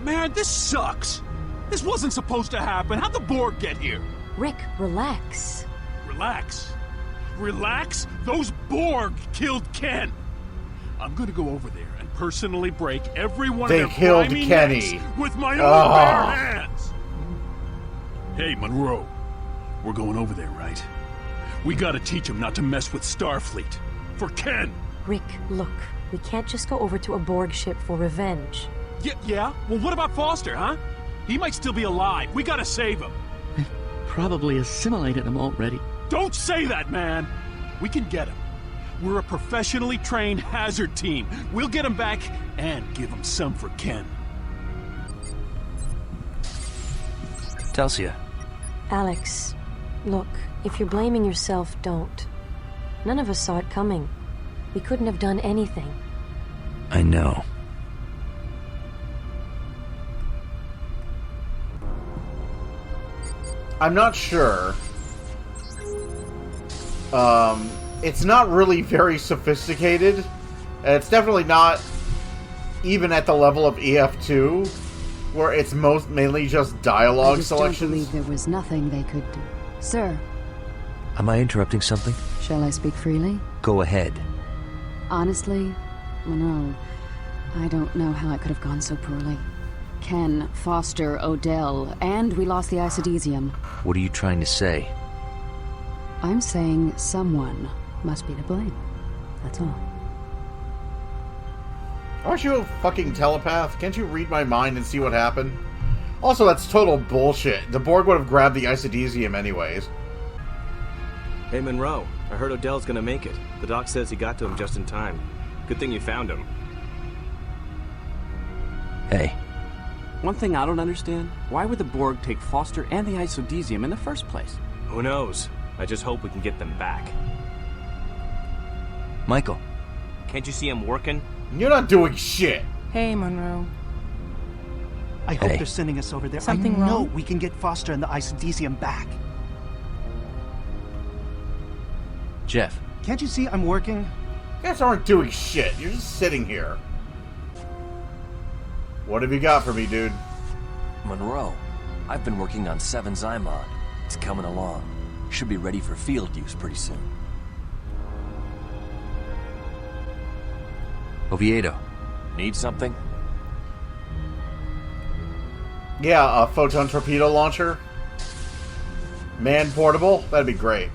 Man, this sucks. This wasn't supposed to happen. How'd the Borg get here? Rick, relax. Relax. Relax? Those Borg killed Ken. I'm gonna go over there and personally break every one of their grimy necks with my own bare hands. Hey, Monroe. We're going over there, right? We gotta teach him not to mess with Starfleet. For Ken. Rick, look. We can't just go over to a Borg ship for revenge. Yeah? Well, what about Foster, huh? He might still be alive. We gotta save him. They've probably assimilated him already. Don't say that, man! We can get him. We're a professionally trained hazard team. We'll get him back and give him some for Ken. Telsia. Alex, look, if you're blaming yourself, don't. None of us saw it coming. We couldn't have done anything. I know. I'm not sure. It's not really very sophisticated. It's definitely not even at the level of EF2, where it's mainly just dialogue selections. I just don't believe there was nothing they could do. Sir. Am I interrupting something? Shall I speak freely? Go ahead. Honestly, Monroe, I don't know how it could have gone so poorly. Ken, Foster, Odell, and we lost the isodesium. What are you trying to say? I'm saying someone must be to blame. That's all. Aren't you a fucking telepath? Can't you read my mind and see what happened? Also, that's total bullshit. The Borg would have grabbed the isodesium anyways. Hey, Monroe. I heard Odell's gonna make it. The doc says he got to him just in time. Good thing you found him. Hey. One thing I don't understand, why would the Borg take Foster and the isodesium in the first place? Who knows? I just hope we can get them back. Michael. Can't you see him working? You're not doing shit. Hey, Monroe. I hope they're sending us over there. Something I know wrong? we can get Foster and the isodesium back. Jeff. Can't you see I'm working? You guys aren't doing shit. You're just sitting here. What have you got for me, dude? Monroe. I've been working on 7 Zymon. It's coming along. Should be ready for field use pretty soon. Oviedo. Need something? Yeah, a photon torpedo launcher. Man-portable? That'd be great.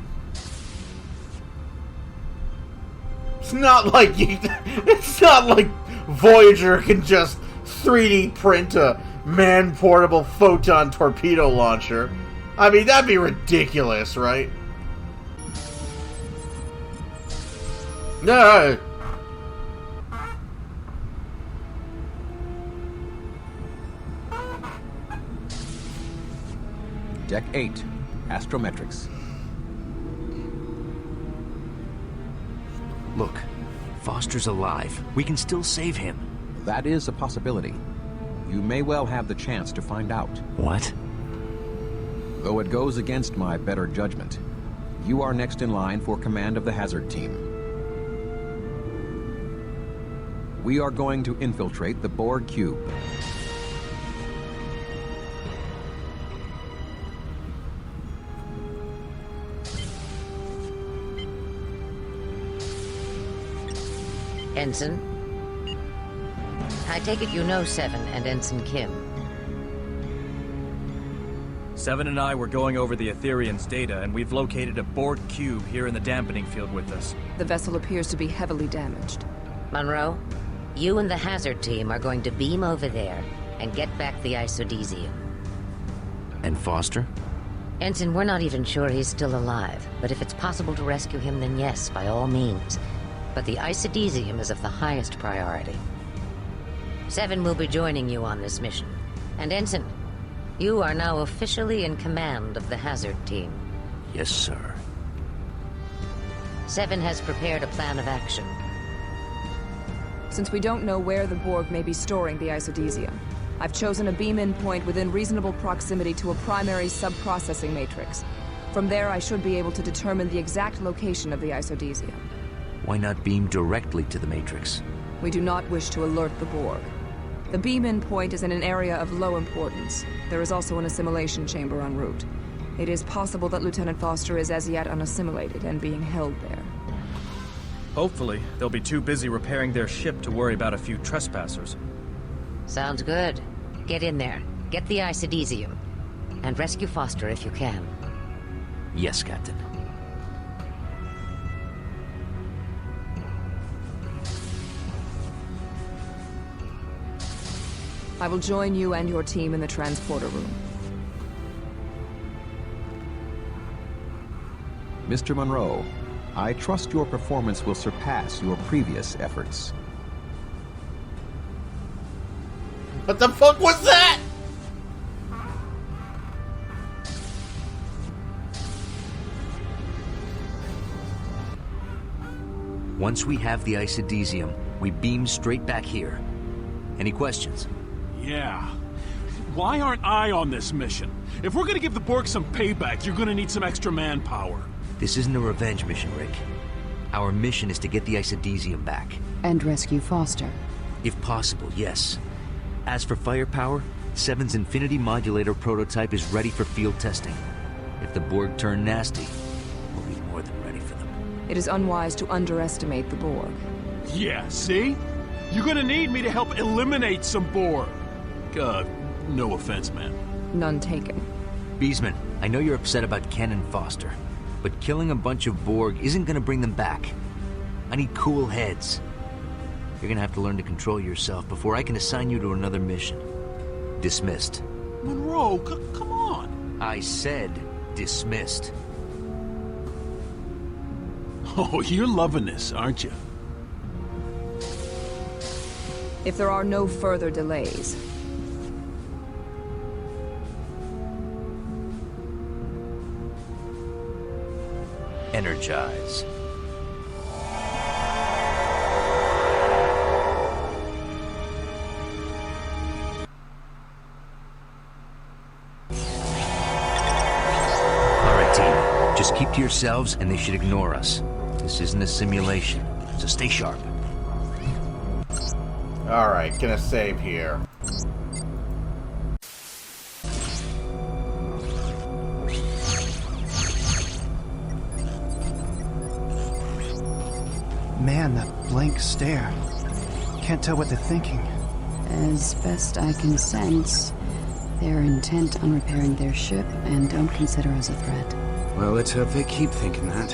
It's not like it's not like Voyager can just 3D print a man-portable photon torpedo launcher. I mean, that'd be ridiculous, right? No. Deck 8, Astrometrics. Look, Foster's alive. We can still save him. That is a possibility. You may well have the chance to find out. What? Though it goes against my better judgment, you are next in line for command of the hazard team. We are going to infiltrate the Borg cube. Ensign? I take it you know Seven and Ensign Kim. Seven and I were going over the Ethereum's data, and we've located a Borg cube here in the dampening field with us. The vessel appears to be heavily damaged. Monroe, you and the hazard team are going to beam over there and get back the isodesium. And Foster? Ensign, we're not even sure he's still alive, but if it's possible to rescue him, then yes, by all means. But the isodesium is of the highest priority. Seven will be joining you on this mission. And Ensign, you are now officially in command of the hazard team. Yes, sir. Seven has prepared a plan of action. Since we don't know where the Borg may be storing the isodesium, I've chosen a beam-in point within reasonable proximity to a primary sub-processing matrix. From there, I should be able to determine the exact location of the isodesium. Why not beam directly to the Matrix? We do not wish to alert the Borg. The beam-in point is in an area of low importance. There is also an assimilation chamber en route. It is possible that Lieutenant Foster is as yet unassimilated and being held there. Hopefully, they'll be too busy repairing their ship to worry about a few trespassers. Sounds good. Get in there. Get the Isidesium. And rescue Foster if you can. Yes, Captain. I will join you and your team in the transporter room. Mr. Monroe, I trust your performance will surpass your previous efforts. What the fuck was that? Once we have the Isidesium, we beam straight back here. Any questions? Yeah. Why aren't I on this mission? If we're gonna give the Borg some payback, you're gonna need some extra manpower. This isn't a revenge mission, Rick. Our mission is to get the Isidesium back. And rescue Foster. If possible, yes. As for firepower, Seven's Infinity Modulator prototype is ready for field testing. If the Borg turn nasty, we'll be more than ready for them. It is unwise to underestimate the Borg. Yeah, see? You're gonna need me to help eliminate some Borg. No offense, man. None taken. Beesman, I know you're upset about Ken and Foster, but killing a bunch of Borg isn't gonna bring them back. I need cool heads. You're gonna have to learn to control yourself before I can assign you to another mission. Dismissed. Monroe, come on. I said dismissed. Oh, you're loving this, aren't you? If there are no further delays, energize. Alright, team. Just keep to yourselves and they should ignore us. This isn't a simulation, so stay sharp. Alright, gonna save here. Man, that blank stare. Can't tell what they're thinking. As best I can sense, they're intent on repairing their ship and don't consider us a threat. Well, let's hope they keep thinking that.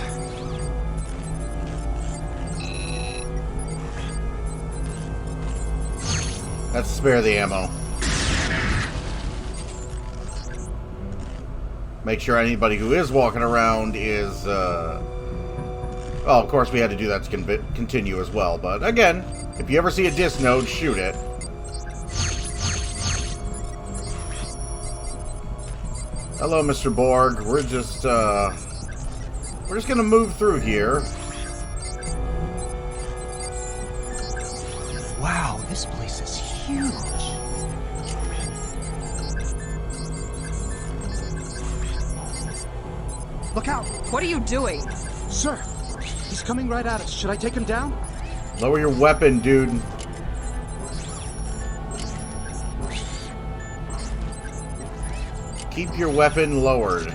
Let's spare the ammo. Make sure anybody who is walking around is, well, of course we had to do that to continue as well, but again, if you ever see a disc node, shoot it. Hello, Mr. Borg. We're just gonna move through here. Wow, this place is huge. Look out! What are you doing? Sir, he's coming right at us. Should I take him down? Lower your weapon, dude. Keep your weapon lowered.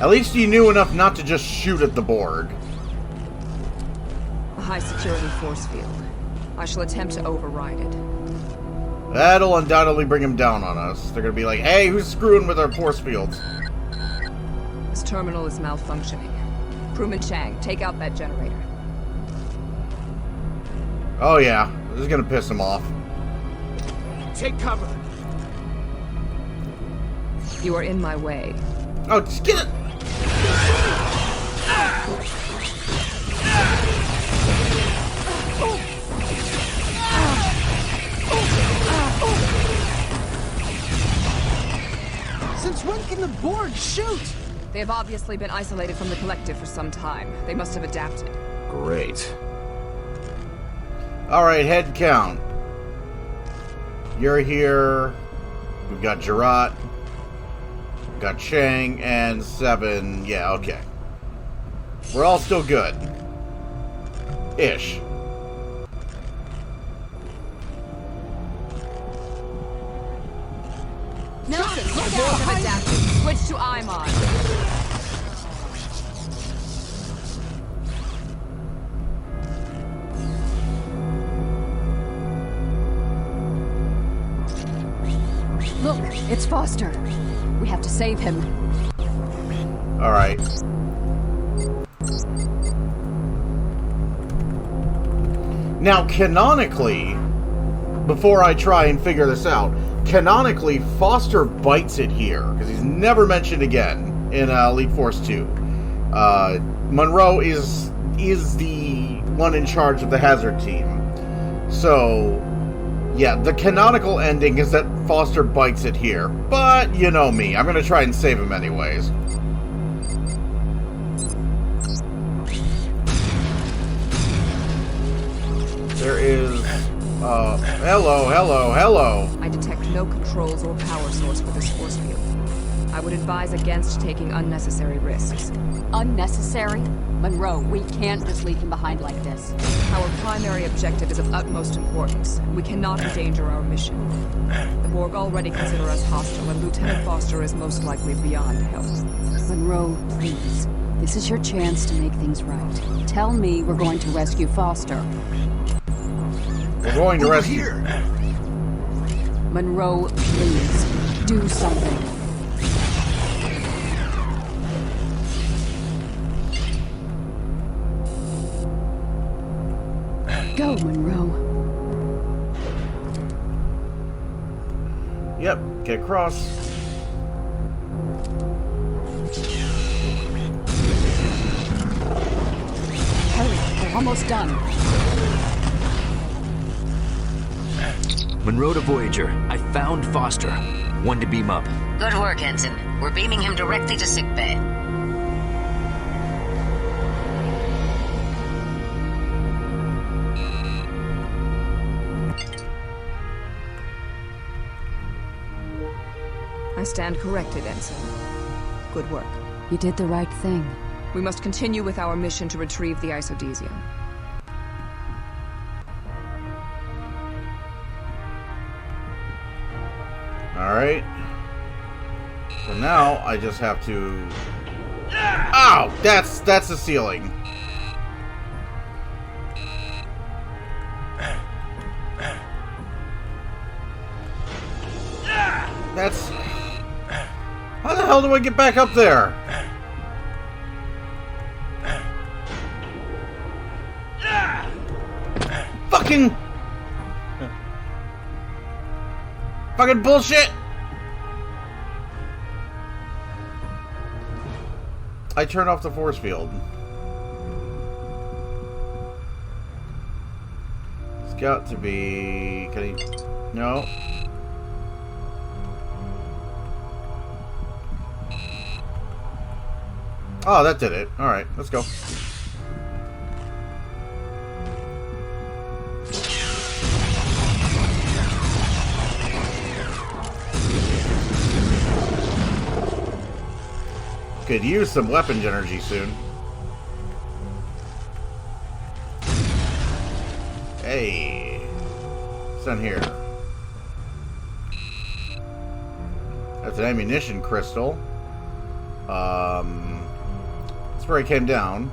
At least you knew enough not to just shoot at the Borg. A high-security force field. I shall attempt to override it. That'll undoubtedly bring them down on us. They're gonna be like, hey, who's screwing with our force fields? This terminal is malfunctioning. Crewman Chang, take out that generator. Oh yeah, this is gonna piss them off. Take cover. You are in my way. Oh, just get it! Since when can the Borg shoot? They have obviously been isolated from the collective for some time. They must have adapted. Great. Alright, head count. You're here We've got Gerard. We've got Chang and 7. Yeah, okay. We're all still good. Ish. Nelson, the Borg have adapted. Switch to IMOD. Look, it's Foster. We have to save him. Alright. Now, canonically, before I try and figure this out, canonically, Foster bites it here, because he's never mentioned again in Elite Force 2. Monroe is the one in charge of the Hazard team. So, yeah, the canonical ending is that Foster bites it here. But, you know me, I'm going to try and save him anyways. There is... hello. I detect no controls or power source for this force field. I would advise against taking unnecessary risks. Unnecessary? Monroe, we can't just leave him behind like this. Our primary objective is of utmost importance. We cannot endanger our mission. The Borg already consider us hostile, and Lieutenant Foster is most likely beyond help. Monroe, please. This is your chance to make things right. Tell me we're going to rescue Foster. We're going to rescue. Monroe, please. Do something. Go, Monroe. Yep, get across. Hurry, we're almost done. Monroe to Voyager. I found Foster. One to beam up. Good work, Ensign. We're beaming him directly to sickbay. I stand corrected, Ensign. Good work. You did the right thing. We must continue with our mission to retrieve the isodesium. Alright. So now I just have to... Ow! That's the ceiling. That's... How the hell do I get back up there? Fucking bullshit! I turned off the force field. It's got to be... Can he... No. Oh, that did it. Alright, let's go. Could use some weapons energy soon. Hey. What's down here? That's an ammunition crystal. That's where he came down.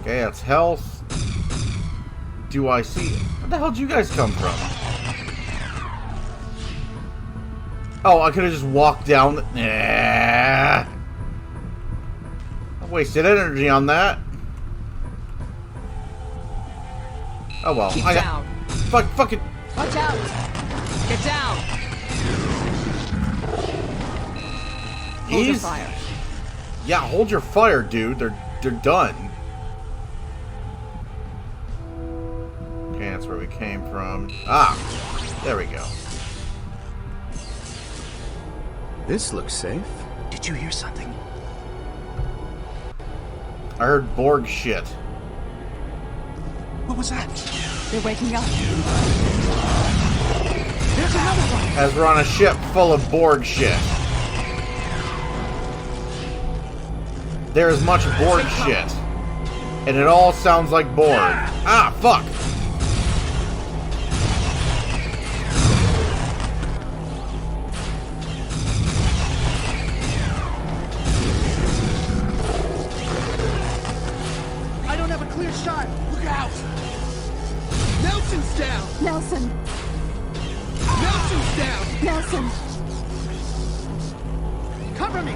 Okay, that's health. Do I see... Where the hell did you guys come from? Oh, I could have just walked down the... Nah. I wasted energy on that. Oh well. Keep I down. Fucking... Watch out! Get down! Hold your fire. Yeah, hold your fire, dude. They're done. Okay, that's where we came from? Ah, there we go. This looks safe. Did you hear something? I heard Borg shit. What was that? They're waking up. There's another one! As we're on a ship full of Borg shit. There is much Borg shit. And it all sounds like Borg. Ah, fuck! I don't have a clear shot! Look out! Nelson's down! Nelson! Nelson's down! Nelson! Cover me!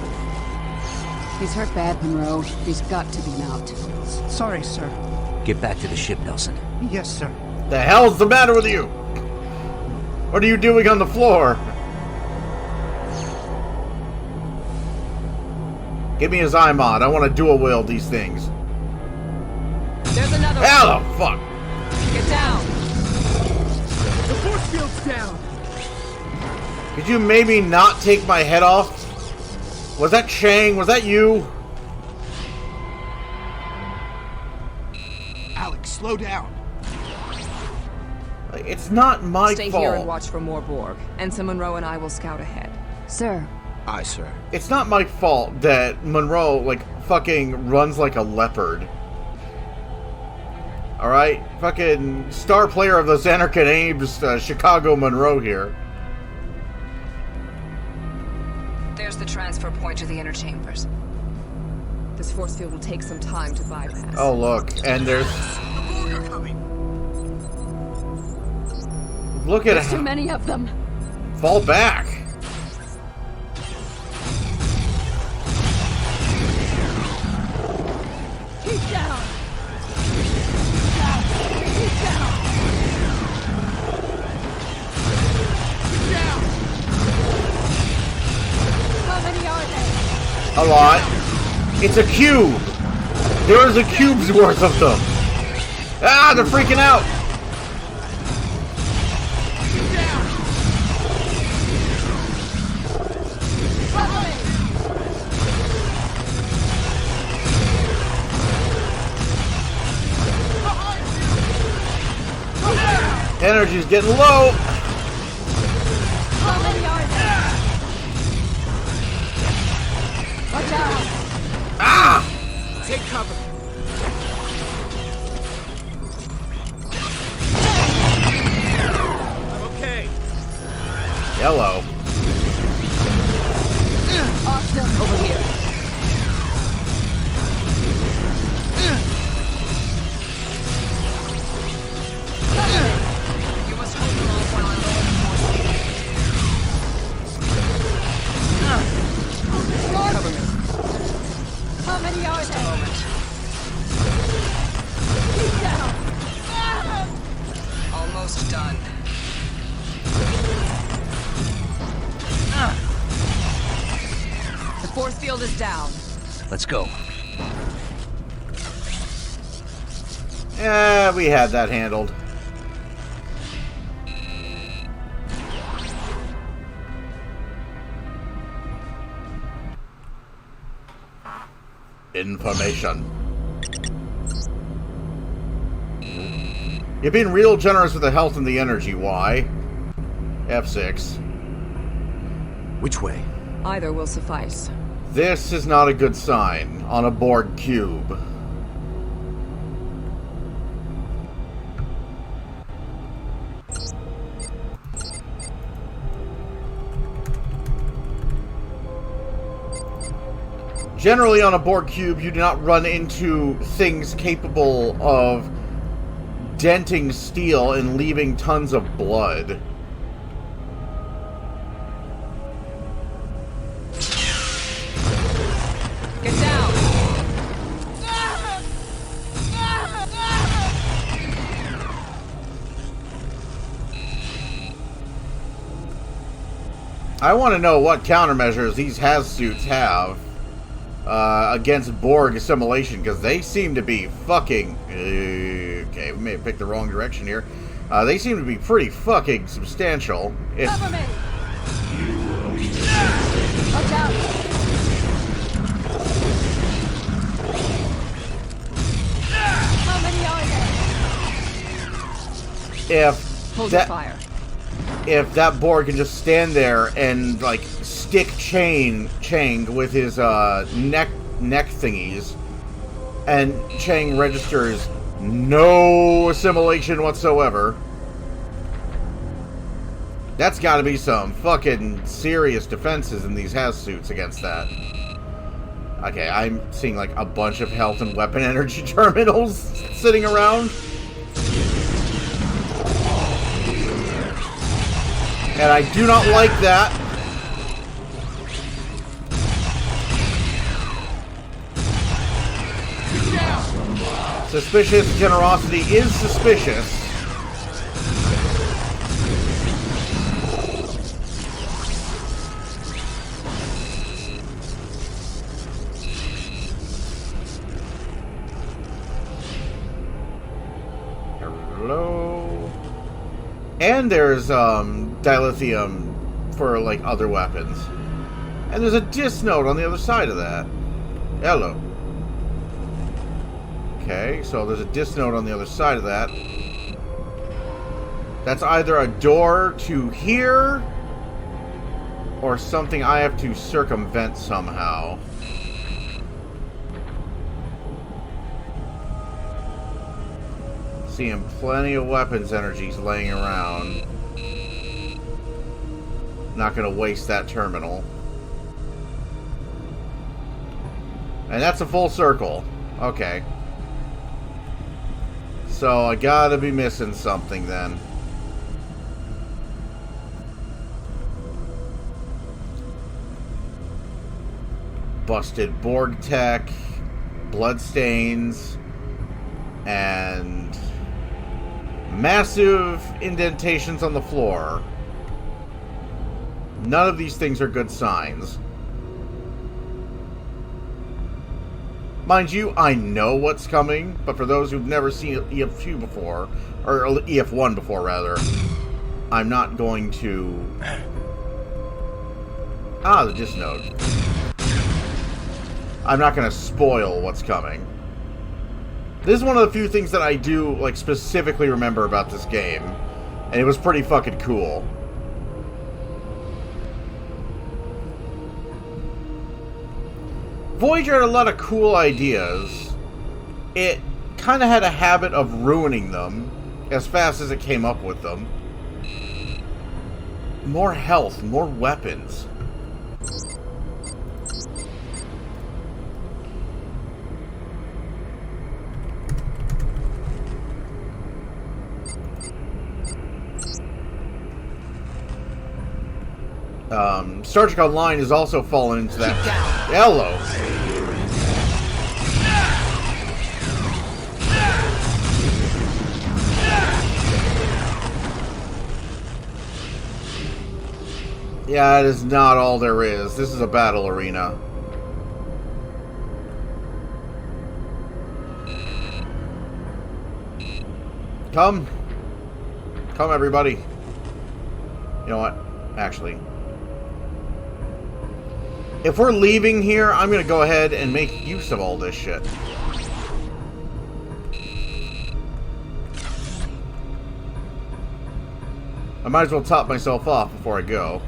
He's hurt bad, Monroe. He's got to be knocked. Sorry, sir. Get back to the ship, Nelson. Yes, sir. The hell's the matter with you? What are you doing on the floor? Give me a Zymod. I want to dual wield these things. There's another How one. the fuck? Get down. The force field's down! Could you maybe not take my head off? Was that Chang? Was that you? Alex, slow down. It's not my Stay fault. here and watch for more Borg. Ensign Monroe and I will scout ahead. Sir. Aye, sir. It's not my fault that Monroe, like, fucking runs like a leopard. Alright? Fucking star player of the Xanarkin Ames, Chicago Monroe here. There's the transfer point to the inner chambers. This force field will take some time to bypass. Oh, look. And there's... Look at There's it. too many of them. Fall back. He's down. How many are there? A lot. It's a cube. There's a cube's worth of them. Ah, they're freaking out. Energy's getting low. How many are there? Watch out. Ah! Take cover. I'm okay. Yellow. Austin. Over here. You must hold them off while I lower the force field. Cover me. How many are Just a there? moment. He's down. Almost done. The force field is down. Let's go. Yeah, we had that handled. Information. You're being real generous with the health and the energy. Why? F6. Which way? Either will suffice. This is not a good sign on a Borg cube. Generally on a Borg cube, you do not run into things capable of denting steel and leaving tons of blood. Get down! I want to know what countermeasures these Haz suits have against Borg assimilation, because they seem to be fucking... okay, we may have picked the wrong direction here. They seem to be pretty fucking substantial. Cover me! Watch out! How many are there? Hold your fire. If that Borg can just stand there and like stick Chang with his neck thingies, and Chang registers no assimilation whatsoever, that's got to be some fucking serious defenses in these HAZ suits against that. Okay, I'm seeing like a bunch of health and weapon energy terminals sitting around. And I do not like that. Suspicious generosity is suspicious. Hello. And there's dilithium for like other weapons. And there's a dis node on the other side of that. Hello. Okay, so there's a dis node on the other side of that. That's either a door to here or something I have to circumvent somehow. Seeing plenty of weapons energies laying around. Not gonna waste that terminal. And that's a full circle. Okay. So I gotta be missing something then. Busted Borg tech, bloodstains, and massive indentations on the floor. None of these things are good signs. Mind you, I know what's coming, but for those who've never seen EF2 before, or EF1 before, rather, I'm not going to... the dis node. I'm not going to spoil what's coming. This is one of the few things that I do, like, specifically remember about this game, and it was pretty fucking cool. Voyager had a lot of cool ideas. It kind of had a habit of ruining them as fast as it came up with them. More health, more weapons. Star Trek Online has also fallen into that. Hello. Yeah, it is not all there is. This is a battle arena. Come. Come, everybody. You know what? Actually, if we're leaving here, I'm going to go ahead and make use of all this shit. I might as well top myself off before I go.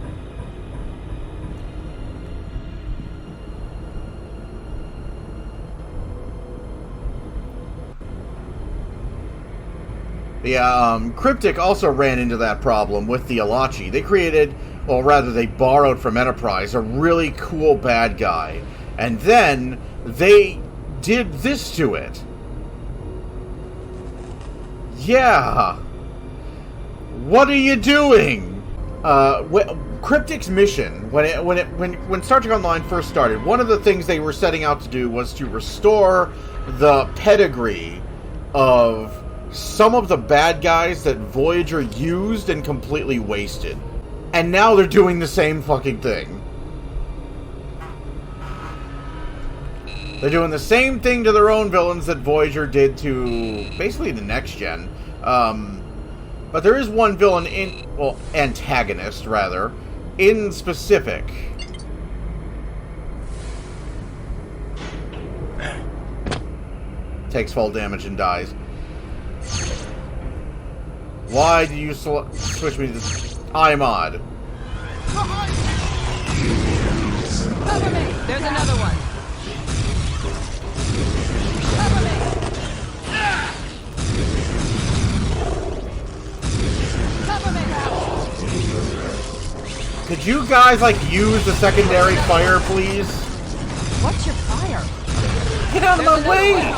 Yeah, Cryptic also ran into that problem with the Alachi. They created, well, rather, they borrowed from Enterprise a really cool bad guy. And then they did this to it. Yeah. What are you doing? Cryptic's mission, when Star Trek Online first started, one of the things they were setting out to do was to restore the pedigree of some of the bad guys that Voyager used and completely wasted. And now they're doing the same fucking thing. They're doing the same thing to their own villains that Voyager did to basically the next gen. But there is one villain well, antagonist, rather, in specific. Takes fall damage and dies. Why do you switch me to iMod? Cover me! There's another one! Cover me! Cover me! Could you guys, like, use the secondary fire, please? What's your fire? Get out of my way!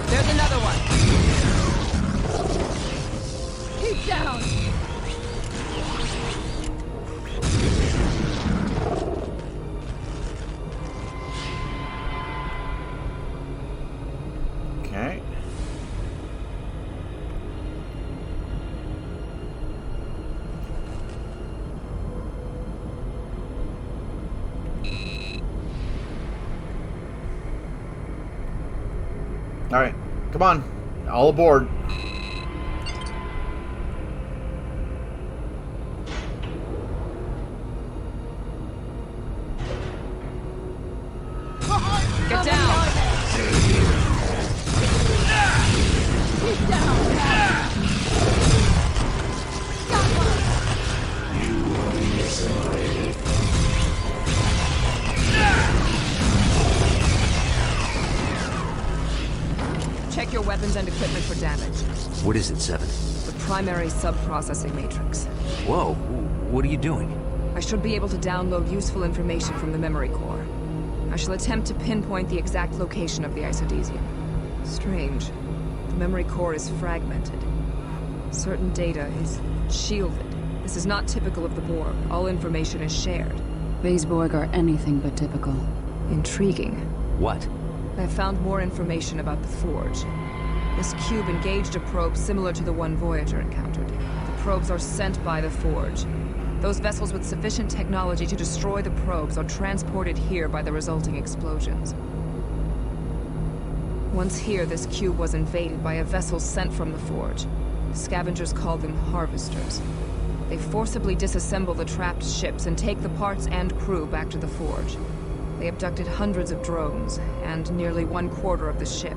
There's another one! Keep down! Okay. Alright, come on. All aboard. Get down! Keep down! Check your weapons and equipment for damage. What is it, Seven? The primary sub-processing matrix. Whoa, what are you doing? I should be able to download useful information from the memory core. I shall attempt to pinpoint the exact location of the isodesium. Strange. The memory core is fragmented. Certain data is shielded. This is not typical of the Borg. All information is shared. These Borg are anything but typical. Intriguing. What? I have found more information about the Forge. This cube engaged a probe similar to the one Voyager encountered. The probes are sent by the Forge. Those vessels with sufficient technology to destroy the probes are transported here by the resulting explosions. Once here, this cube was invaded by a vessel sent from the Forge. Scavengers call them harvesters. They forcibly disassemble the trapped ships and take the parts and crew back to the Forge. They abducted hundreds of drones, and nearly 1/4 of the ship,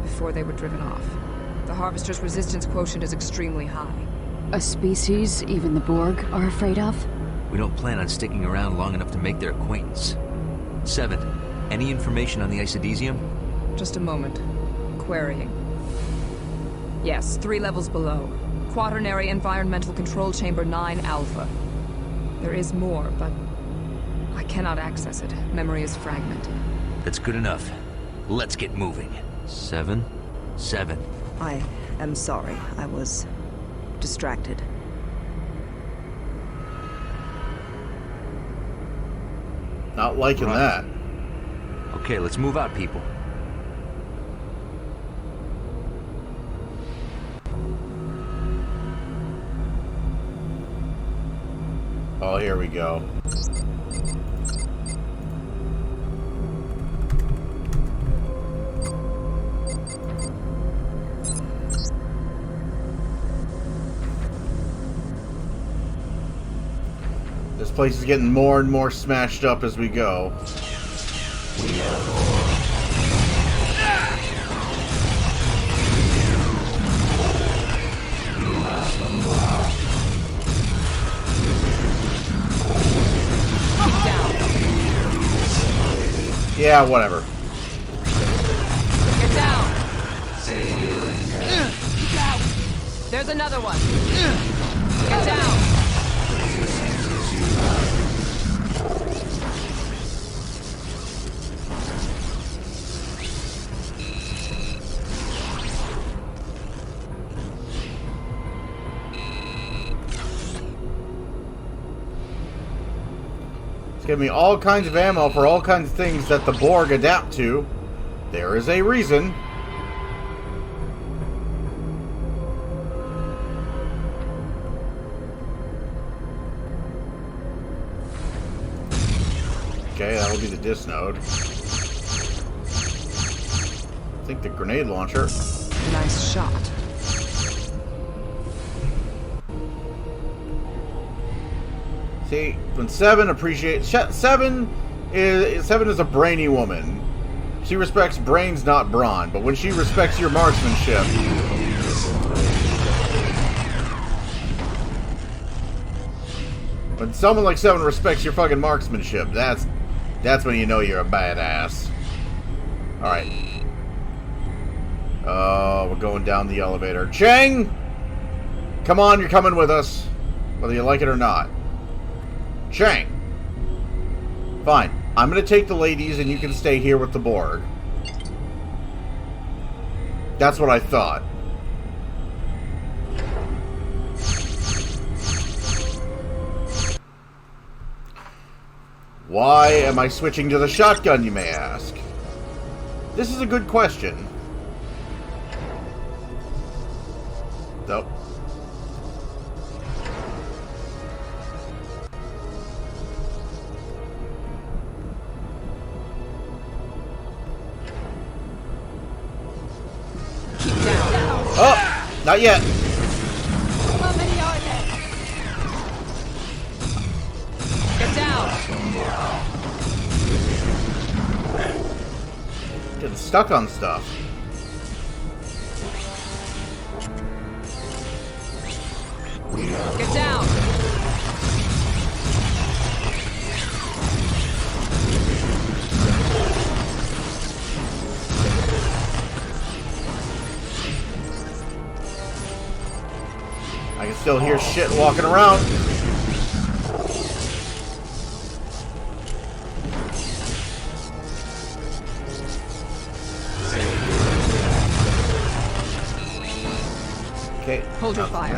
before they were driven off. The Harvester's resistance quotient is extremely high. A species even the Borg are afraid of? We don't plan on sticking around long enough to make their acquaintance. Seven, any information on the isodesium? Just a moment. Querying. Yes, 3 levels below. Quaternary Environmental Control Chamber 9 Alpha. There is more, but I cannot access it. Memory is fragmented. That's good enough. Let's get moving. Seven. I am sorry. I was distracted. Not liking that. Okay, let's move out, people. Oh, here we go. This place is getting more and more smashed up as we go. Yeah, whatever. Get down! There's another one! Get down! It's giving me all kinds of ammo for all kinds of things that the Borg adapt to. There is a reason. Okay, that'll be the disc node. I think the grenade launcher. Nice shot. See, when Seven appreciates... Seven is a brainy woman. She respects brains, not brawn. But when she respects your marksmanship... When someone like Seven respects your fucking marksmanship, that's when you know you're a badass. Alright. Oh, we're going down the elevator. Chang! Come on, you're coming with us. Whether you like it or not. Chang! Fine. I'm gonna take the ladies and you can stay here with the Borg. That's what I thought. Why am I switching to the shotgun, you may ask? This is a good question. Nope. Oh! Not yet! How many are there? Get down! Getting stuck on stuff. Get down! I can still hear shit walking around. Okay. Hold your fire.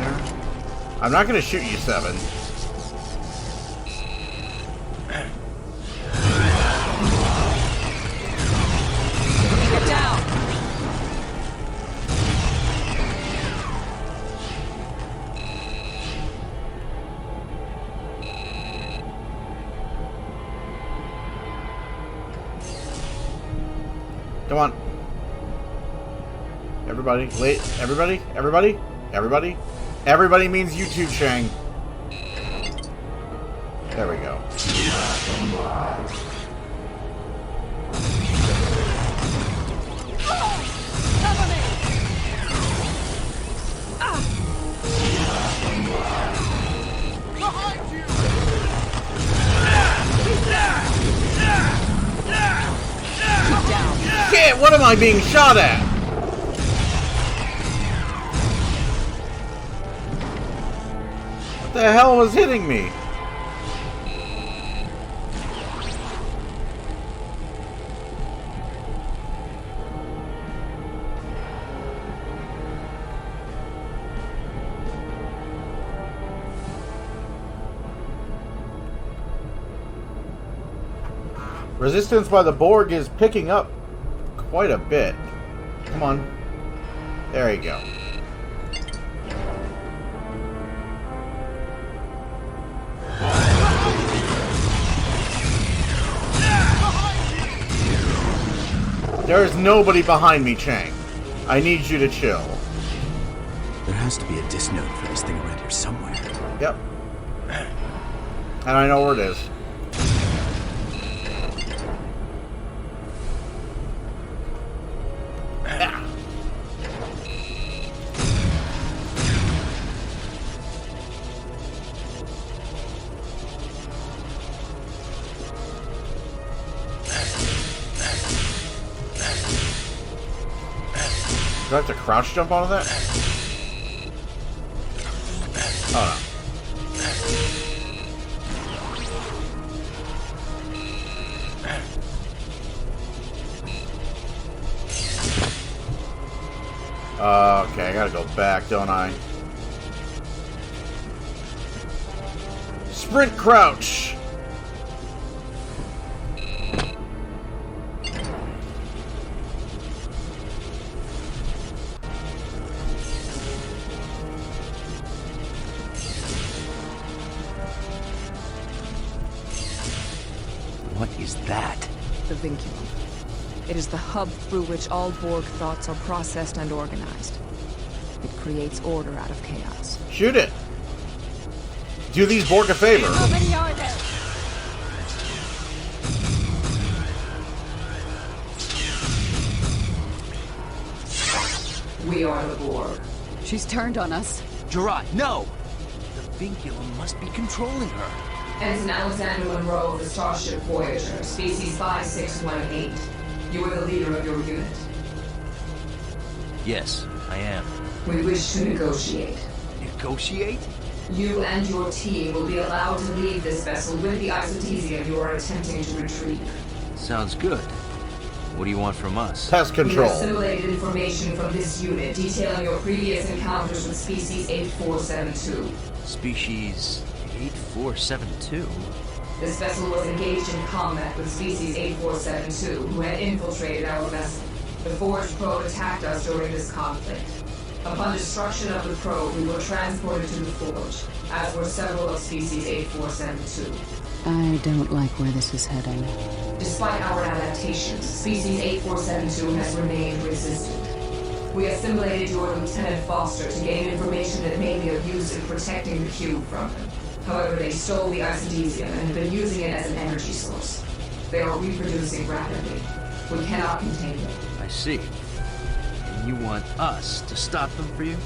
I'm not going to shoot you, Seven. Get down! Come on. Everybody. Wait. Everybody? Everybody? Everybody? Everybody means you too, Chang. There we go. Shit, what am I being shot at? What the hell was hitting me? Resistance by the Borg is picking up quite a bit. Come on. There you go. There is nobody behind me, Chang. I need you to chill. There has to be a disk node for this thing around here somewhere. Yep. And I know where it is. Do I have to crouch jump onto that? Oh no. Okay, I gotta go back, don't I? Sprint crouch! What is that? The vinculum. It is the hub through which all Borg thoughts are processed and organized. It creates order out of chaos. Shoot it! Do these Borg a favor. How many are We are the Borg. She's turned on us. Gerard, no! The Vinculum must be controlling her. Ensign Alexander Monroe of the Starship Voyager, species 5618. You are the leader of your unit. Yes, I am. We wish to negotiate. Negotiate? You and your team will be allowed to leave this vessel with the isodesium you are attempting to retrieve. Sounds good. What do you want from us? Test control. We have assimilated information from this unit detailing your previous encounters with Species 8472. Species 8472? This vessel was engaged in combat with Species 8472, who had infiltrated our vessel. The Forge probe attacked us during this conflict. Upon destruction of the probe, we were transported to the Forge, as were several of Species 8472. I don't like where this is heading. Despite our adaptations, Species 8472 has remained resistant. We assimilated your Lieutenant Foster to gain information that may be of use in protecting the cube from them. However, they stole the isodesium and have been using it as an energy source. They are reproducing rapidly. We cannot contain them. I see. And you want us to stop them for you?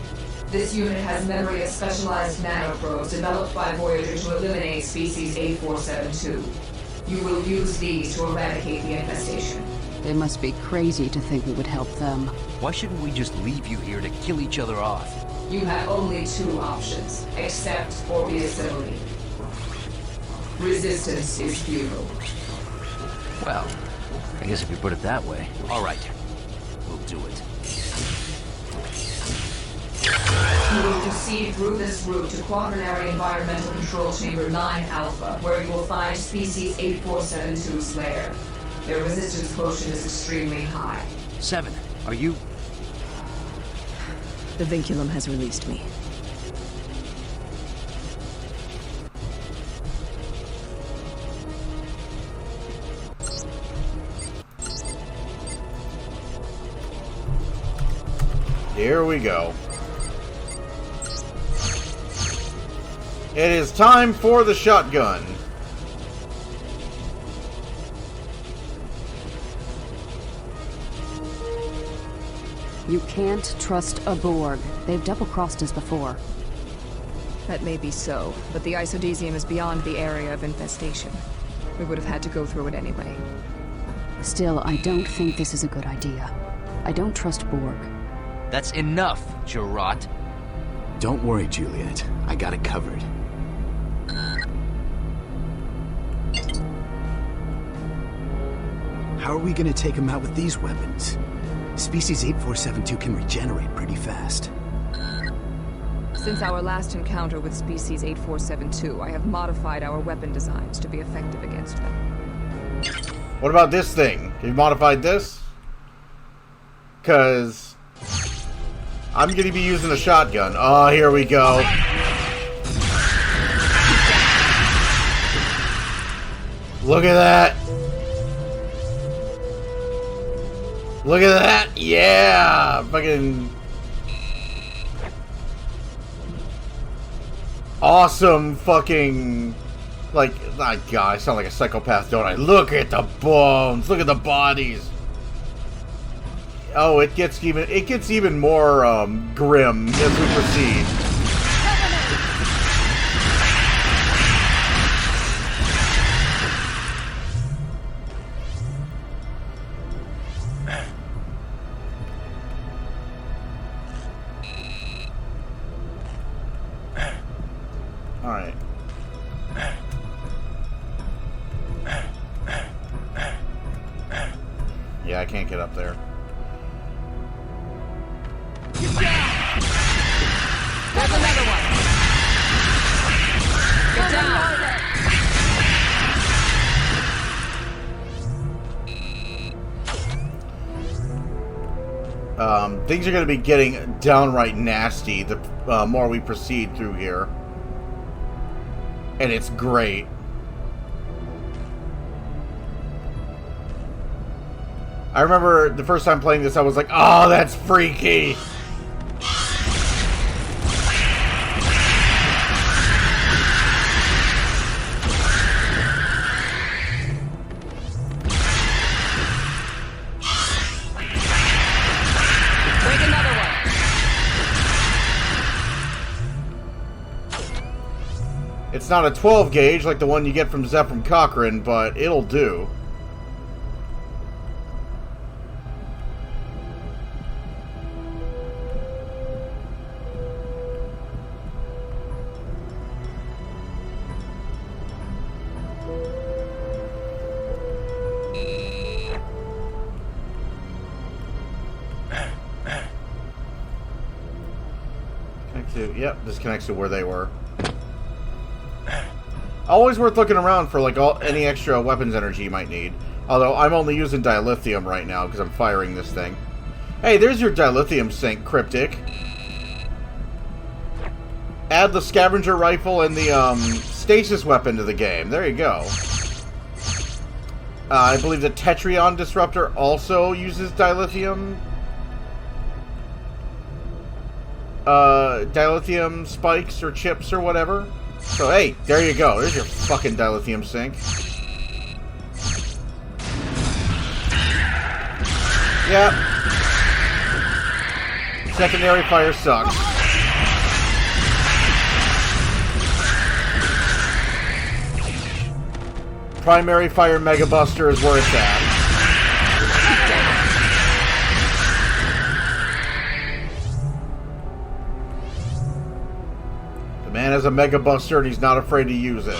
This unit has memory of specialized nanoprobes developed by Voyager to eliminate Species 8472. You will use these to eradicate the infestation. They must be crazy to think we would help them. Why shouldn't we just leave you here to kill each other off? You have only two options. Accept or be assimilated. Resistance is futile. Well, I guess if you put it that way. All right. We'll do it. You will proceed through this route to Quaternary Environmental Control Chamber 9 Alpha, where you will find Species 8472's lair. Their resistance quotient is extremely high. 7, are you... The Vinculum has released me. Here we go. It is time for the shotgun. You can't trust a Borg. They've double-crossed us before. That may be so, but the isodesium is beyond the area of infestation. We would have had to go through it anyway. Still, I don't think this is a good idea. I don't trust Borg. That's enough, Gerard. Don't worry, Juliet. I got it covered. How are we gonna take him out with these weapons? Species 8472 can regenerate pretty fast. Since our last encounter with Species 8472, I have modified our weapon designs to be effective against them. What about this thing? Have you modified this? Because I'm going to be using a shotgun. Oh, here we go. Look at that. Look at that. Yeah. Fucking awesome fucking, like, oh God, I sound like a psychopath, don't I? Look at the bones. Look at the bodies. Oh, it gets even more grim as we proceed. All right. Yeah, I can't get up there. There's another one! Get down! Things are going to be getting downright nasty the more we proceed through here. And it's great. I remember the first time playing this, I was like, oh, that's freaky! Bring another one! It's not a 12 gauge like the one you get from Zephram Cochrane, but it'll do. Yep, this connects to where they were. Always worth looking around for like any extra weapons energy you might need. Although I'm only using dilithium right now because I'm firing this thing. Hey, there's your dilithium sink, Cryptic. Add the scavenger rifle and the stasis weapon to the game. There you go. I believe the Tetrion disruptor also uses dilithium. Dilithium spikes or chips or whatever. So hey, there you go. There's your fucking dilithium sink. Yep. Secondary fire sucks. Primary fire Mega Buster is where it's at. The man has a Mega Buster and he's not afraid to use it.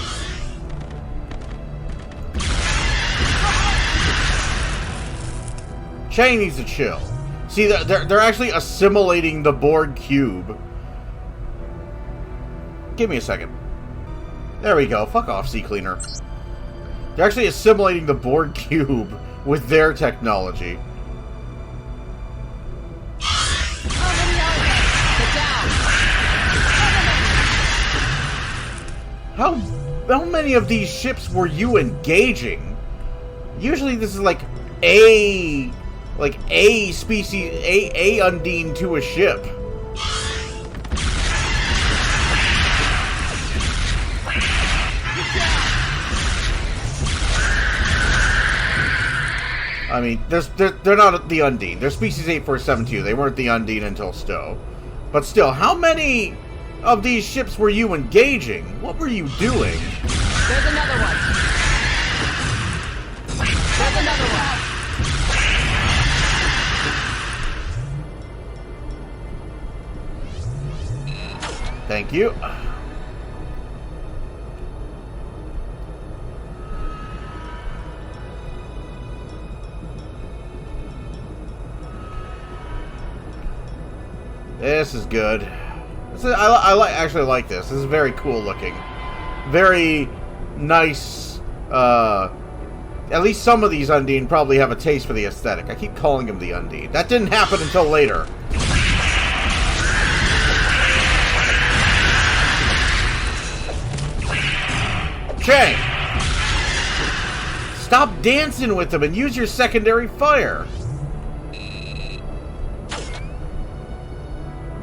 Shay needs to chill. See, they're actually assimilating the Borg cube. Give me a second. There we go. Fuck off, Sea Cleaner. They're actually assimilating the Borg cube with their technology. How many of these ships were you engaging? Usually this is like a species, a Undine to a ship. I mean, they're not the Undine. They're Species 8472. They weren't the Undine until Stowe. But still, how many of these ships were you engaging? What were you doing? There's another one. There's another one. Thank you. This is good. I actually like this. This is very cool looking. Very nice. At least some of these Undine probably have a taste for the aesthetic. I keep calling them the Undine. That didn't happen until later. Chang! Stop dancing with them and use your secondary fire.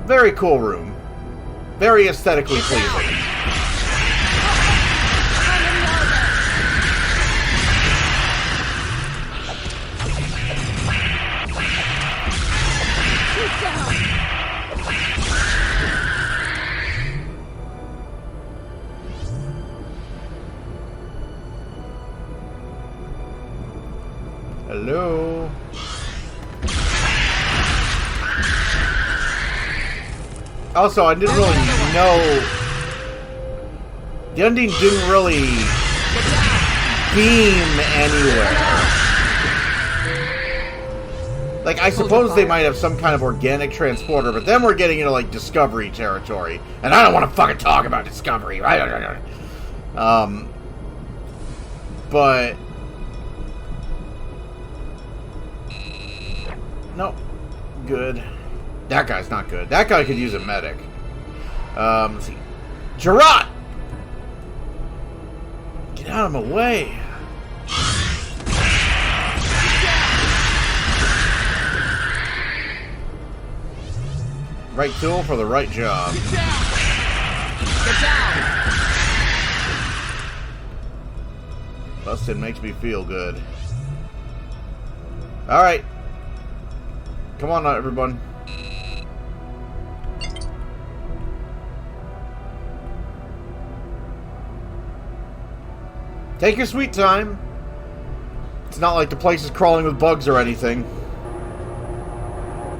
Very cool room. Very aesthetically pleasing. Hello? Also, I didn't really know... The Undine didn't really beam anywhere. Like, I suppose they might have some kind of organic transporter, but then we're getting into, like, Discovery territory. And I don't want to fucking talk about Discovery. But... Nope. Good. That guy's not good. That guy could use a medic. Let's see. Gerard! Get out of my way. Right tool for the right job. Get down! Bustin' makes me feel good. Alright. Come on now, everyone. Take your sweet time. It's not like the place is crawling with bugs or anything.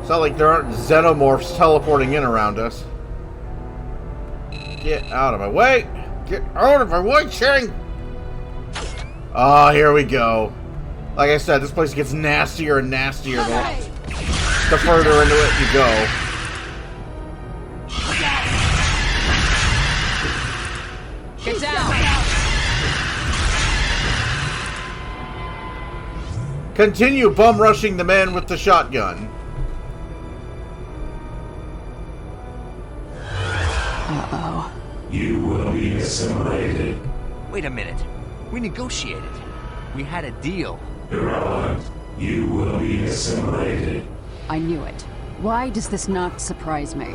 It's not like there aren't xenomorphs teleporting in around us. Get out of my way! Get out of my way, Chang! Ah, here we go. Like I said, this place gets nastier and nastier the further into it you go. Get down! Continue bum rushing the man with the shotgun. Uh-oh. You will be assimilated. Wait a minute. We negotiated. We had a deal. Irrelevant. You will be assimilated. I knew it. Why does this not surprise me?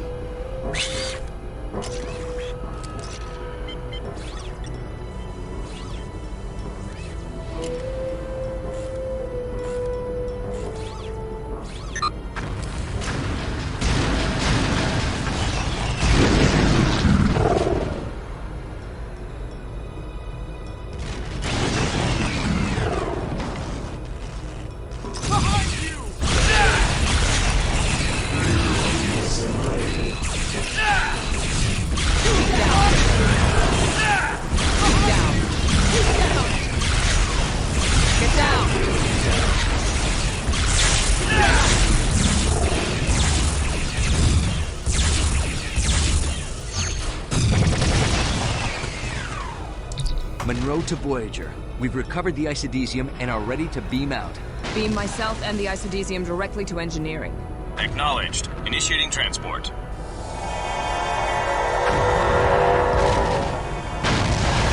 Monroe to Voyager. We've recovered the isodesium and are ready to beam out. Beam myself and the isodesium directly to engineering. Acknowledged. Initiating transport.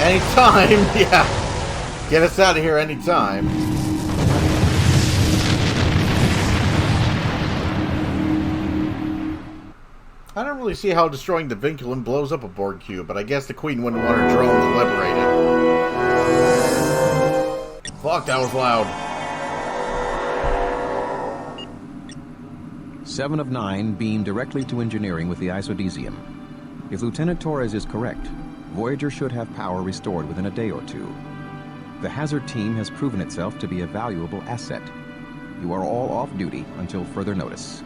Anytime, yeah. Get us out of here anytime. I don't really see how destroying the vinculum blows up a Borg cube, but I guess the Queen wouldn't want her drone to liberate it. Fuck, that was loud. 7 of 9 beam directly to engineering with the isodesium. If Lieutenant Torres is correct, Voyager should have power restored within a day or two. The Hazard team has proven itself to be a valuable asset. You are all off duty until further notice.